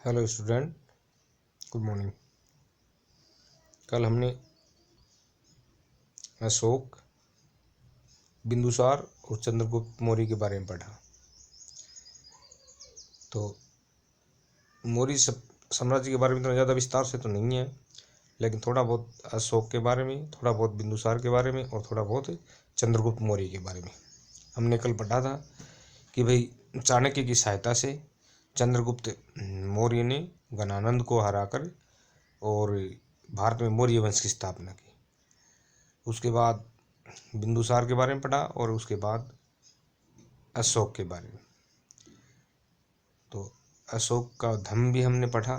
Hello student, good morning. कल हमने अशोक, बिंदुसार और चंद्रगुप्त मौर्य के बारे में पढ़ा। तो मौर्य साम्राज्य के बारे में इतना ज़्यादा विस्तार से तो नहीं है, लेकिन थोड़ा बहुत अशोक के बारे में, थोड़ा बहुत बिंदुसार के बारे में और थोड़ा बहुत चंद्रगुप्त मौर्य के बारे में हमने कल पढ़ा था कि भाई चाणक्य की सहायता से चंद्रगुप्त मौर्य ने गणानंद को हराकर और भारत में मौर्य वंश की स्थापना की। उसके बाद बिंदुसार के बारे में पढ़ा और उसके बाद अशोक के बारे में। तो अशोक का धम्म भी हमने पढ़ा,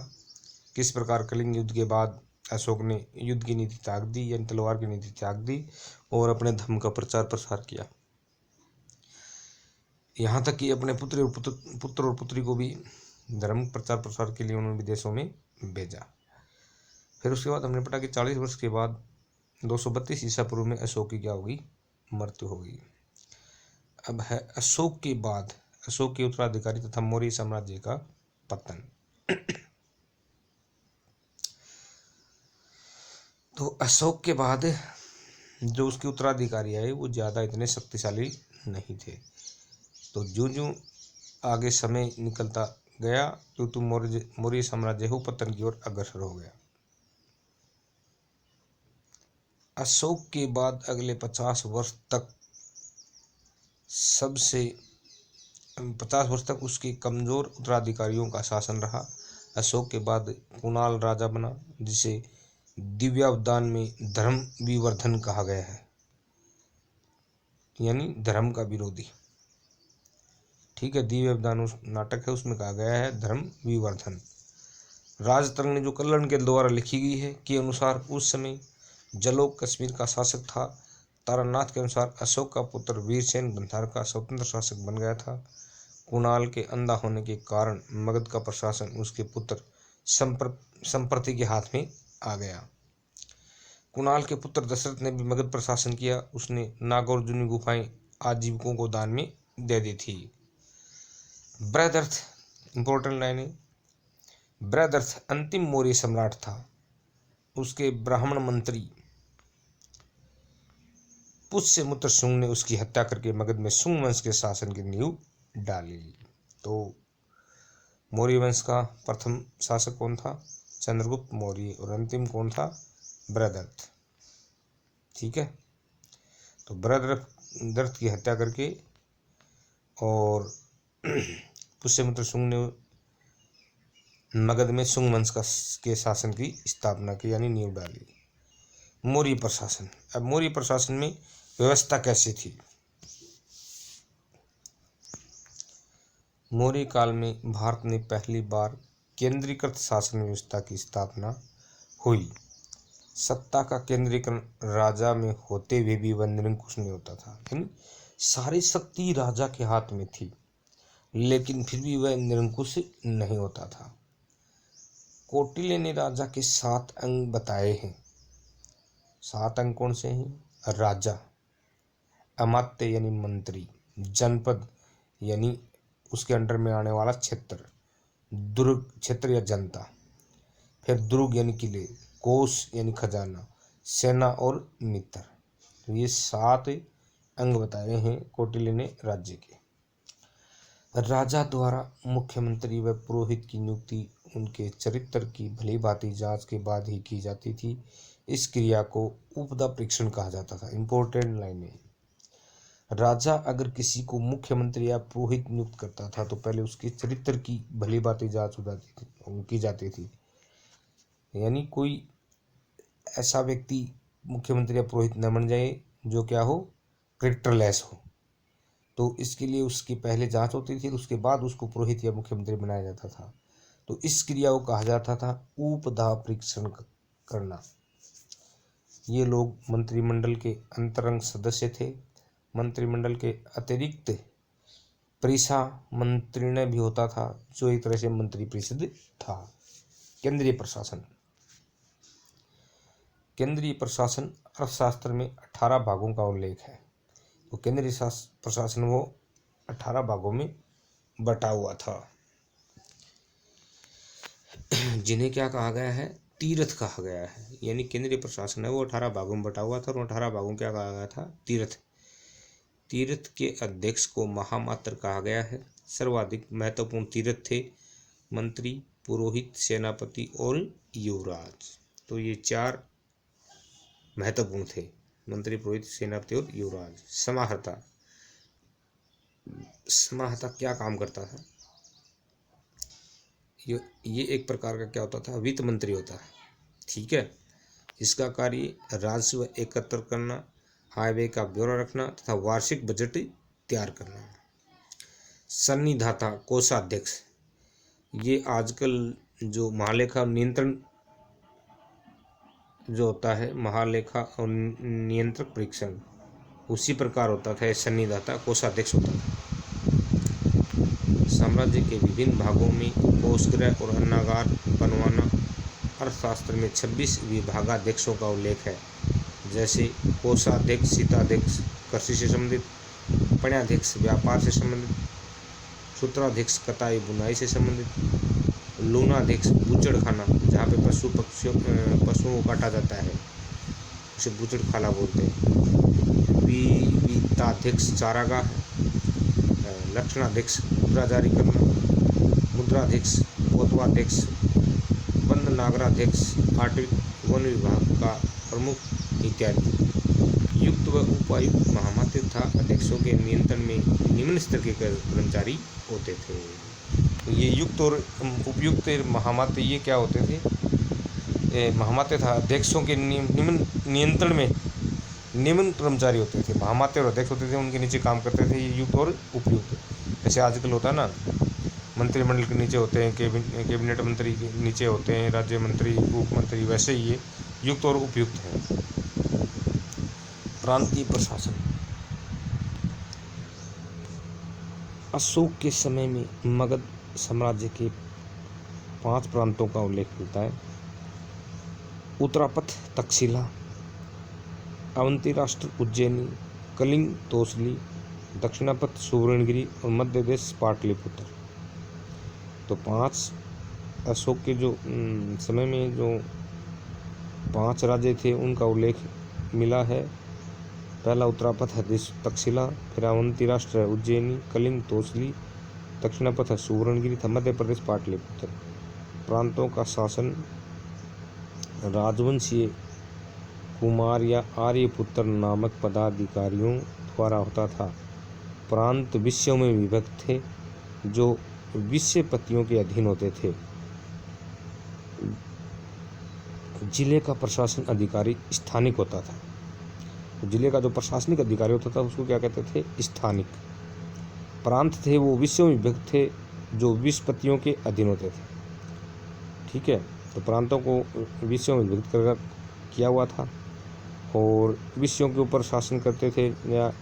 किस प्रकार कलिंग युद्ध के बाद अशोक ने युद्ध की नीति त्याग दी, यानी तलवार की नीति त्याग दी और अपने धम्म का प्रचार प्रसार किया। यहाँ तक कि अपने पुत्र और पुत्री को भी धर्म प्रचार प्रसार के लिए उन्होंने विदेशों में भेजा। फिर उसके बाद हमने पढ़ा कि 40 वर्ष के बाद 232 ईसा पूर्व में अशोक की क्या होगी, मृत्यु होगी। अब है अशोक के बाद अशोक के उत्तराधिकारी तथा मौर्य साम्राज्य का पतन। तो अशोक के बाद जो उसके उत्तराधिकारी आए वो ज़्यादा इतने शक्तिशाली नहीं थे। तो जो आगे समय निकलता गया तो मौर्य साम्राज्य हो पतन की ओर अग्रसर हो गया। अशोक के बाद अगले 50 वर्ष तक 50 वर्ष तक उसके कमज़ोर उत्तराधिकारियों का शासन रहा। अशोक के बाद कुणाल राजा बना, जिसे दिव्यावदान में धर्म विवर्धन कहा गया है, यानी धर्म का विरोधी। ठीक है, दिव्यावदान उस नाटक है, उसमें कहा गया है धर्म विवर्धन। राजतरंग जो कल्लन के द्वारा लिखी गई है के अनुसार उस समय जलोक कश्मीर का शासक था। तारानाथ के अनुसार अशोक का पुत्र वीरसेन गांधार का स्वतंत्र शासक बन गया था। कुणाल के अंधा होने के कारण मगध का प्रशासन उसके पुत्र संप्रति के हाथ में आ गया। कुणाल के पुत्र दशरथ ने भी मगध पर शासन किया। उसने नागार्जुनी गुफाएं आजीविकों को दान में दे दी थी। बृहदर्थ, इंपॉर्टेंट लाइन है, बृहदर्थ अंतिम मौर्य सम्राट था। उसके ब्राह्मण मंत्री पुष्यमित्र शुंग ने उसकी हत्या करके मगध में शुंग वंश के शासन की नींव डाली। तो मौर्य वंश का प्रथम शासक कौन था? चंद्रगुप्त मौर्य। और अंतिम कौन था? बृहदर्थ। ठीक है, तो बृहदर्थ की हत्या करके और पुष्यमित्र शुंग ने मगध में शुंग वंश के शासन की स्थापना की, यानी नींव डाली। मौर्य प्रशासन। अब मौर्य प्रशासन में व्यवस्था कैसी थी? मौर्य काल में भारत में पहली बार केंद्रीकृत शासन व्यवस्था की स्थापना हुई। सत्ता का केंद्रीकरण राजा में होते हुए भी वह निरंकुश नहीं होता था, यानी सारी शक्ति राजा के हाथ में थी, लेकिन फिर भी वह निरंकुश नहीं होता था। कौटिल्य ने राजा के 7 अंग बताए हैं। 7 अंग कौन से हैं? राजा, अमात्य यानी मंत्री, जनपद यानी उसके अंडर में आने वाला क्षेत्र, दुर्ग क्षेत्र या जनता, फिर दुर्ग यानी किले, कोष यानी खजाना, सेना और मित्र। तो ये 7 अंग बताए हैं कौटिल्य ने राज्य के। राजा द्वारा मुख्यमंत्री व पुरोहित की नियुक्ति उनके चरित्र की भली भांति जांच के बाद ही की जाती थी। इस क्रिया को उपदा परीक्षण कहा जाता था। इंपॉर्टेंट लाइन है, राजा अगर किसी को मुख्यमंत्री या पुरोहित नियुक्त करता था तो पहले उसके चरित्र की भली भांति जांच की जाती थी, यानी कोई ऐसा व्यक्ति मुख्यमंत्री या पुरोहित न बन जाए जो क्या हो, कैरेक्टरलेस हो। तो इसके लिए उसकी पहले जांच होती थी, उसके बाद उसको पुरोहित या मुख्यमंत्री बनाया जाता था। तो इस क्रिया को कहा जाता था उपदा परीक्षण करना। ये लोग मंत्रिमंडल के अंतरंग सदस्य थे। मंत्रिमंडल के अतिरिक्त परिषा मंत्रिणय भी होता था, जो एक तरह से मंत्री परिषद था। केंद्रीय प्रशासन। केंद्रीय प्रशासन अर्थशास्त्र में 18 भागों का उल्लेख है। तो केंद्रीय प्रशासन वो 18 भागों में बटा हुआ था। जिन्हें क्या कहा गया है, तीर्थ कहा गया है। यानी केंद्रीय प्रशासन है वो 18 भागों में बटा हुआ था और 18 भागों क्या कहा गया था, तीर्थ। तीर्थ के अध्यक्ष को महामात्र कहा गया है। सर्वाधिक महत्वपूर्ण तीर्थ थे मंत्री, पुरोहित, सेनापति और युवराज। तो ये 4 महत्वपूर्ण थे, मंत्री, पुरोहित, सेनापति और युवराज। समाहर्ता, समाहर्ता क्या काम करता था, ये एक प्रकार का क्या होता था, वित्त मंत्री होता है। ठीक है, इसका कार्य राजस्व एकत्र करना, आय व्यय का ब्यौरा रखना तथा वार्षिक बजट तैयार करना। सन्निधाता, कोषाध्यक्ष, ये आजकल जो महालेखा नियंत्रण जो होता है, महालेखा और नियंत्रक परीक्षण, उसी प्रकार होता था। सन्निधाता कोषाध्यक्ष होता था। साम्राज्य के विभिन्न भागों में कोषगृह और अन्नागार बनवाना। अर्थशास्त्र में 26 विभागाध्यक्षों का उल्लेख है, जैसे कोषाध्यक्ष, शीताध्यक्ष कृषि से संबंधित, पण्याध्यक्ष व्यापार से संबंधित, सूत्राध्यक्ष कताई बुनाई से संबंधित, लूनाध्यक्ष बूचड़खाना जहाँ पे पशुओं को काटा जाता है उसे बूचड़खाना बोलते हैं, वित्ताध्यक्ष चारागाह, लक्षणाध्यक्ष मुद्रा जारी करना, मुद्राध्यक्ष, कोतवाध्यक्ष, बंद नागराध्यक्ष, आर्टिक वन विभाग का प्रमुख इत्यादि। युक्त व उपायुक्त महामात्य तथा अध्यक्षों के नियंत्रण में निम्न स्तर के कर्मचारी होते थे। ये युक्त और उपयुक्त महामात्य ये क्या होते थे, महामात्य तथा अध्यक्षों के निम्न नियंत्रण में निम्न कर्मचारी होते थे। महामात्य और अध्यक्ष होते थे, उनके नीचे काम करते थे ये युक्त और उपयुक्त। जैसे आजकल होता है ना, मंत्रिमंडल के नीचे होते हैं, कैबिनेट मंत्री के नीचे होते हैं राज्य मंत्री, उप मंत्री, वैसे ही ये युक्त और उपयुक्त है। प्रांतीय प्रशासन, अशोक के समय में मगध साम्राज्य के 5 प्रांतों का उल्लेख मिलता है। उत्तरापथ तक्षशिला, अवंती राष्ट्र उज्जैनी, कलिंग तोसली, दक्षिणापथ सुवर्णगिरी और मध्य देश पाटलिपुत्र। तो 5 अशोक के जो समय में जो 5 राज्य थे उनका उल्लेख मिला है। पहला उत्तरापथ तक्षशिला, फिर अवंती राष्ट्र उज्जैनी, कलिंग तोसली, दक्षिणापथ सुवर्णगिरी था, मध्य प्रदेश पाटलिपुत्र। प्रांतों का शासन राजवंशीय कुमार या आर्यपुत्र नामक पदाधिकारियों द्वारा होता था। प्रांत विषयों में विभक्त थे जो विषयपतियों के अधीन होते थे। जिले का प्रशासन अधिकारी स्थानिक होता था। जिले का जो प्रशासनिक अधिकारी होता था उसको क्या कहते थे, स्थानिक। प्रांत थे वो विषयों में विभक्त थे जो विषयपतियों के अधीन होते थे। ठीक है, तो प्रांतों को विषयों में विभक्त कर किया हुआ था और विषयों के ऊपर शासन करते थे या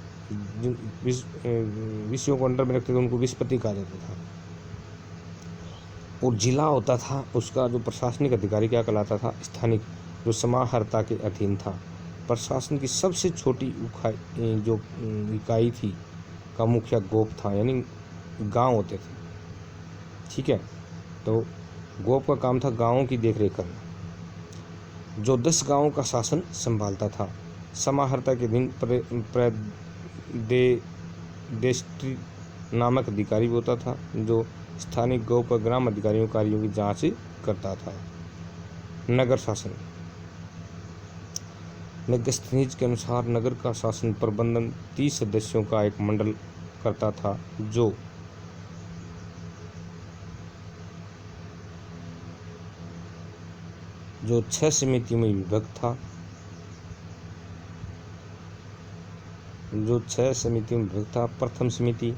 विषयों को अंडर में रखते थे, उनको विषयपति कहा जाता था। और जिला होता था उसका जो प्रशासनिक अधिकारी क्या कहलाता था, स्थानिक, जो समाहर्ता के अधीन था। प्रशासन की सबसे छोटी जो इकाई थी का मुखिया गोप था, यानी गांव होते थे। ठीक है, तो गोप का काम था गांवों की देखरेख करना, जो 10 गांवों का शासन संभालता था। समाहर्ता के दिन प्रदेष्टि नामक अधिकारी होता था जो स्थानिक गोप और ग्राम अधिकारियों कार्यों की जांच करता था। नगर शासन, मेगास्थनीज के अनुसार नगर का शासन प्रबंधन 30 सदस्यों का एक मंडल करता था जो जो 6 समितियों में विभक्त था। प्रथम समिति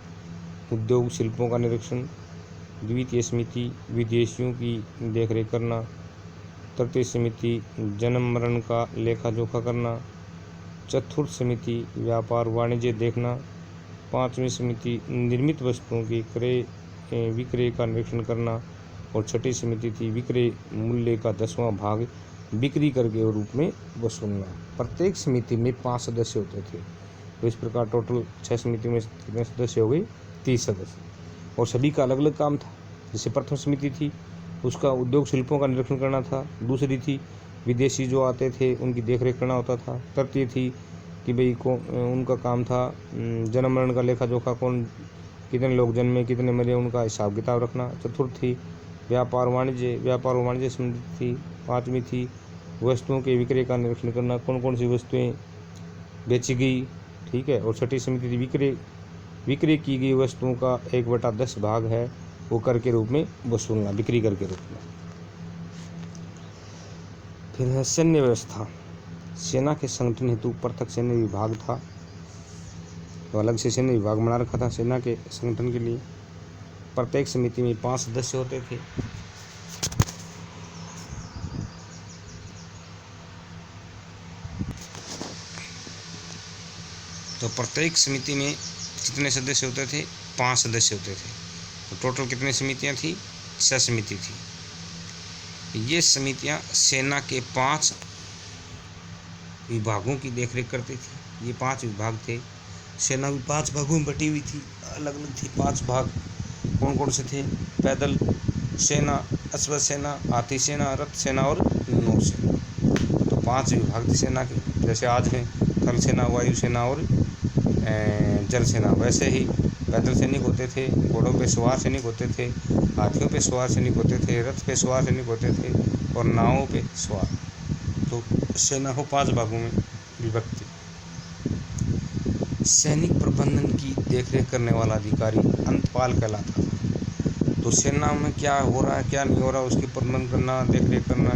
उद्योग शिल्पों का निरीक्षण, द्वितीय समिति विदेशियों की देखरेख करना, तृतीय समिति जन्म मरण का लेखा जोखा करना, चतुर्थ समिति व्यापार वाणिज्य देखना, पांचवी समिति निर्मित वस्तुओं की क्रय विक्रय का निरीक्षण करना और छठी समिति थी विक्रय मूल्य का 10वां भाग बिक्री कर के रूप में वसूलना। प्रत्येक समिति में 5 सदस्य होते थे। तो इस प्रकार टोटल 6 समिति में कितने सदस्य हो गए, 30 सदस्य, और सभी का अलग अलग काम था। जैसे प्रथम समिति थी उसका उद्योग शिल्पों का निरीक्षण करना था। दूसरी थी विदेशी जो आते थे उनकी देखरेख करना होता था। तृतीय थी कि भाई उनका काम था जन्म मरण का लेखा जोखा, कौन कितने लोग जन्मे कितने मरे उनका हिसाब किताब रखना। चतुर्थ थी व्यापार वाणिज्य संबंधित थी। पाँचवीं थी वस्तुओं के विक्रय का निरीक्षण करना, कौन कौन सी वस्तुएं बेची गई, ठीक है। और छठी समिति थी विक्रय की गई वस्तुओं का 1/10 भाग है वो कर के रूप में वसूलना, बिक्री कर के रूप में। फिर है सैन्य व्यवस्था। सेना के संगठन हेतु पृथक सैन्य विभाग था, तो अलग से सैन्य विभाग बना रखा था सेना के संगठन के लिए। प्रत्येक समिति में 5 सदस्य होते थे। तो प्रत्येक समिति में कितने सदस्य होते थे? 5 सदस्य होते थे। तो टोटल कितनी समितियां थी? 6 समिति थी। ये समितियां सेना के 5 विभागों की देखरेख करती थी। ये 5 विभाग थे। सेना भी 5 भागों में बटी हुई थी, अलग अलग थी 5 भाग। कौन कौन से थे? पैदल सेना, अश्व सेना, हाथी सेना, रथ सेना और नौसेना। तो 5 विभाग थे सेना के। जैसे आज हैं थल सेना, वायु सेना और जल सेना, वैसे ही पैदल सैनिक होते थे, घोड़ों पे सवार सैनिक होते थे, हाथियों पे सवार सैनिक होते थे, रथ पे सवार सैनिक होते थे और नावों पे सवार। तो सेना को 5 भागों में विभक्त थी। सैनिक प्रबंधन की देखरेख करने वाला अधिकारी अंतपाल कहलाता था। तो सेना में क्या हो रहा है क्या नहीं हो रहा उसकी प्रबंधन करना, देखरेख करना,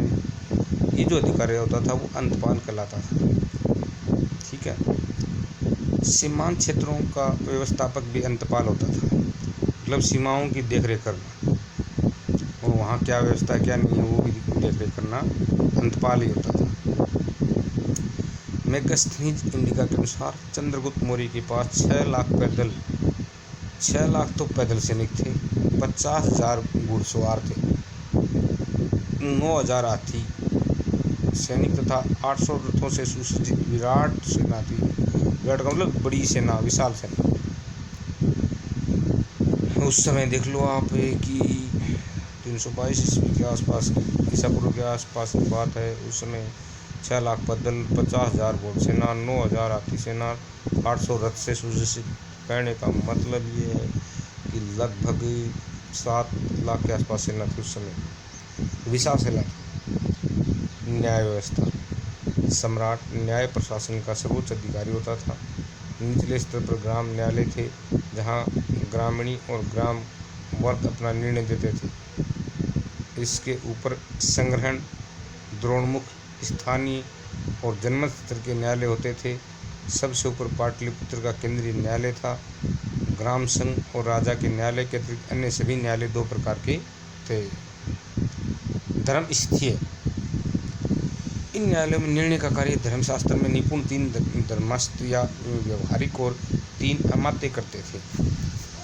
ये जो अधिकारी होता था वो अंतपाल कहलाता था, ठीक है। सीमांत क्षेत्रों का व्यवस्थापक भी अंतपाल होता था, मतलब सीमाओं की देखरेख करना और वहाँ क्या व्यवस्था क्या नहीं है वो भी देखरेख करना अंतपाल ही होता था। मेगास्थनीज इंडिका के अनुसार चंद्रगुप्त मौर्य के पास 6 लाख तो पैदल सैनिक थे, 50,000 घुड़सवार थे, 9,000 हाथी सैनिक तथा 800 रथों से सुसज्जित विराट सेना थी। विराट का मतलब बड़ी सेना, विशाल सेना। उस समय देख लो आप कि 322 ईस्वी के आसपास, ईसा पूर्व के आसपास की बात है। उस समय 6 लाख पैदल, 50,000 घोड़सेना, 9,000 हाथी सेना, 800 रथ से सुसज्जित। कहने का मतलब ये है कि लगभग 7 लाख के आसपास सेना थी उस समय, विशाल सेना। न्याय व्यवस्था। सम्राट न्याय प्रशासन का सर्वोच्च अधिकारी होता था। निचले स्तर पर ग्राम न्यायालय थे जहां ग्रामीणी और ग्राम वर्ग अपना निर्णय देते थे। इसके ऊपर संग्रहण, द्रोणमुख, स्थानीय और जनमत स्तर के न्यायालय होते थे। सबसे ऊपर पाटलिपुत्र का केंद्रीय न्यायालय था। ग्राम संघ और राजा के न्यायालय के अतिरिक्त अन्य सभी न्यायालय 2 प्रकार के थे। धर्मस्थीय। इन न्यायालयों में निर्णय का कार्य धर्मशास्त्र में निपुण 3 धर्मस्थ या व्यवहारिक और 3 अमात्य करते थे।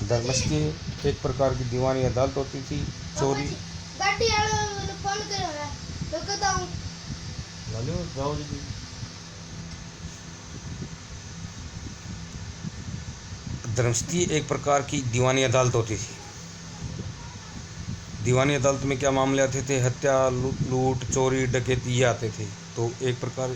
धर्मस्थीय एक प्रकार की दीवानी अदालत होती थी। चोरी धर्मस्थीय एक प्रकार की दीवानी अदालत होती थी। दीवानी अदालत में क्या मामले आते थे? हत्या, लूट, चोरी, डकैती ये आते थे। तो एक प्रकार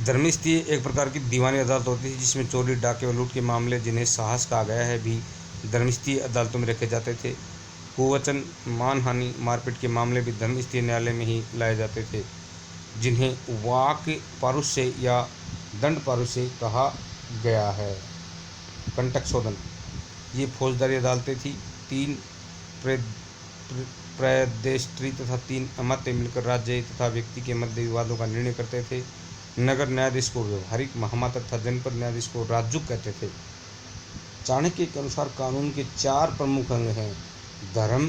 धर्मस्थीय एक प्रकार की दीवानी अदालत होती थी जिसमें चोरी, डाके और लूट के मामले, जिन्हें साहस कहा गया है, भी धर्मस्थीय अदालतों में रखे जाते थे। कुवचन, मानहानि, मारपीट के मामले भी धर्मस्थीय न्यायालय में ही लाए जाते थे, जिन्हें वाक पारुष्य या दंड पारुष्य कहा गया है। कंटक शोधन। ये फौजदारी अदालतें थी। 3 प्रदेष्ट्री तथा 3 अमात्य मिलकर राज्य तथा व्यक्ति के मध्य विवादों का निर्णय करते थे। नगर न्यायाधीश को व्यवहारिक महामात्र तथा जनपद न्यायाधीश को राजयुग कहते थे। चाणक्य के अनुसार कानून के 4 प्रमुख अंग हैं: धर्म,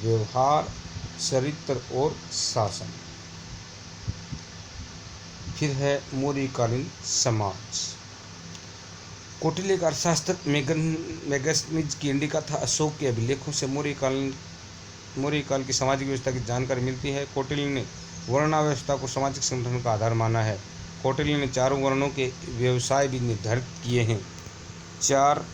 व्यवहार, चरित्र और शासन। फिर है मौर्यकालीन समाज। कौटिल्य का अर्थशास्त्र, मेगास्थनीज की इंडिका तथा अशोक के अभिलेखों से मौर्यकाल की सामाजिक व्यवस्था की जानकारी मिलती है। कौटिल्य ने वर्णाव्यवस्था को सामाजिक संगठन का आधार माना है। कौटिल्य ने 4 वर्णों के व्यवसाय भी निर्धारित किए हैं। 4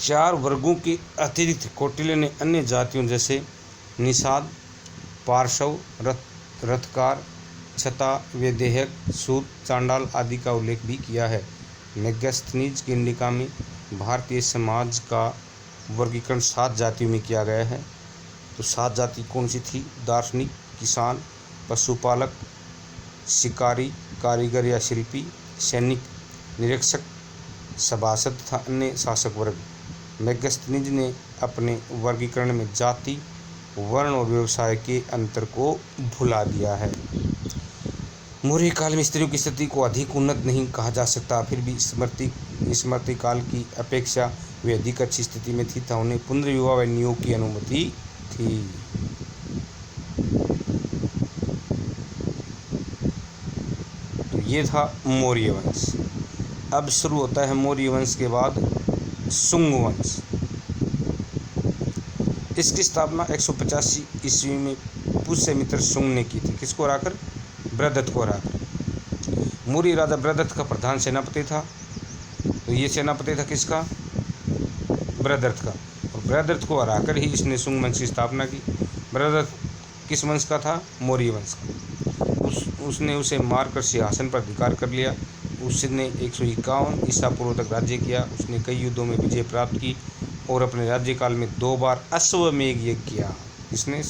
4 वर्गों के अतिरिक्त कौटिल्य ने अन्य जातियों जैसे निषाद, पार्श्व, रथकार, छता, वैदेहक, सूत, चांडाल आदि का उल्लेख भी किया है। मेगास्थनीज की इंडिका में भारतीय समाज का वर्गीकरण 7 जातियों में किया गया है। तो 7 जाति कौन सी थी? दार्शनिक, किसान, पशुपालक, शिकारी, कारीगर या शिल्पी, सैनिक, निरीक्षक, सभासद तथा अन्य शासक वर्ग। मेगास्थनीज ने अपने वर्गीकरण में जाति, वर्ण और व्यवसाय के अंतर को भुला दिया है। मौर्य काल में स्त्रियों की स्थिति को अधिक उन्नत नहीं कहा जा सकता, फिर भी स्मृति काल की अपेक्षा वे अधिक अच्छी स्थिति में थी तथा उन्हें पुनर्विवाह व नियोग की अनुमति थी। तो ये था मौर्य वंश। अब शुरू होता है मौर्य वंश के बाद शुंग वंश। इसकी स्थापना 185 ईस्वी में पुष्यमित्र शुंग ने की थी। किसको हराकर? बृहदत्त को हराकर। मौर्य राजा बृहदत्त का प्रधान सेनापति था। तो ये सेनापति था किसका? बृहदत्त का। और बृहदत्त को हराकर ही इसने शुंग वंश की स्थापना की। बृहदत्त किस वंश का था? मौर्य वंश का। उसने उसे मारकर सिंहासन पर अधिकार कर लिया। उसने 151 ईसा पूर्व तक राज्य किया। उसने कई युद्धों में विजय प्राप्त की और अपने राज्यकाल में 2 बार अश्वमेध यज्ञ किया। इसने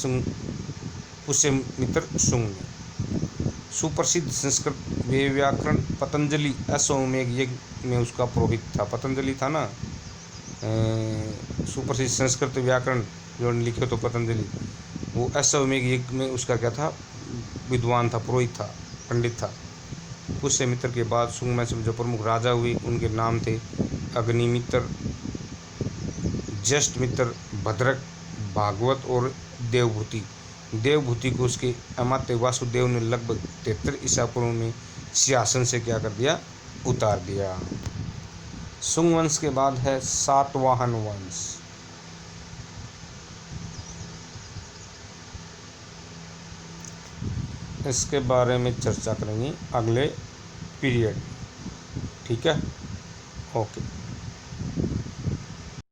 पुष्यमित्र शुंग ने। सुप्रसिद्ध संस्कृत व्याकरण पतंजलि अश्वमेध यज्ञ में उसका पुरोहित था। पतंजलि था ना, सुप्रसिद्ध संस्कृत व्याकरण जो लिखे तो पतंजलि, वो अश्वमेध यज्ञ में उसका क्या था? विद्वान था, पुरोहित था, पंडित था। पुष्यमित्र के बाद शुंग वंश में जो प्रमुख राजा हुए उनके नाम थे अग्निमित्र, ज्येष्ठमित्र, भद्रक, भागवत और देवभूति। देवभूति को उसके अमात्य वासुदेव ने लगभग 73 ईसा पूर्व में सिंहासन से क्या कर दिया? उतार दिया। शुंग वंश के बाद है सातवाहन वंश। इसके बारे में चर्चा करेंगे अगले पीरियड। ठीक है, ओके।